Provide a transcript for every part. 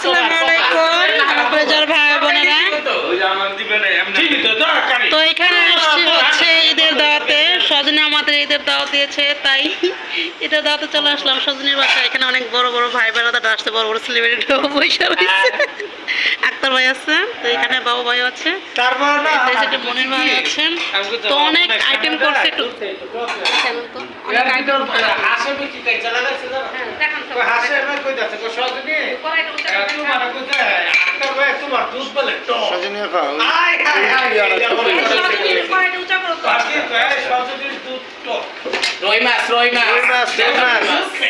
আসসালামু আলাইকুম আপনাদের ভাই বোনেরা। তো এখানে আসছি হচ্ছে ঈদের দাওয়াতে। সজনী আমাদের ঈদের দাওয়াত দিয়েছে, তাই ঈদের দাওয়াতে চলে আসলাম সজনীর বাসায়। এখানে অনেক বড় বড় ভাই বোনেরা আসছে, বড় বড় সেলিব্রিটিও বসে রয়েছে। আক্তার ভাই আছে, তো এখানে বাবু ভাই আছে, মনির ভাই আছেন। তো অনেক আইটেম করছে, একটু অনেক আইটেম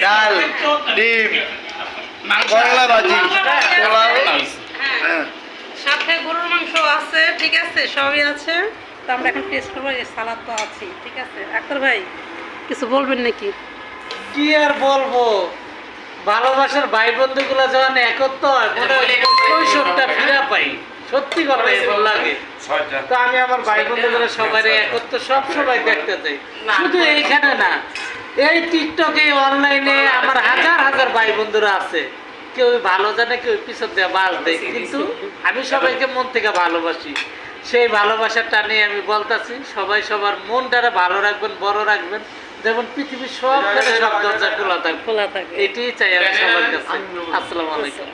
ডাল, ডিম, করলা ভাজি, পোলাও, সাথে গরুর মাংস আছে, ঠিক আছে, সবই আছে। তো আমরা এখন টেস্ট করবো। এই সালাদ তো আছে, ঠিক আছে। আক্তার ভাই কিছু বলবেন নাকি? কি আর বলবো, ভালোবাসার ভাই বন্ধুগুলো যখন একত্র হয় মনে হয় শৈশবটা ফিরে পাই। সত্যি কথা এমন লাগে। তো আমি আমার ভাই বন্ধুগুলো সবাই একত্র সব সময় দেখতে চাই। শুধু এইখানে না, এই টিকটকে অনলাইনে আমার হাজার হাজার ভাই বন্ধুরা আছে। কেউ ভালো জানে, কেউ পিছন দিয়ে বাস দেয়, কিন্তু আমি সবাইকে মন থেকে ভালোবাসি। সেই ভালোবাসার টানে আমি বলতাছি, সবাই সবার মনটারে ভালো রাখবেন, বড় রাখবেন, যেমন পৃথিবীর সব সব দরজা খোলা থাকে। এটাই চাই আমি সবার কাছে। আসসালামু আলাইকুম।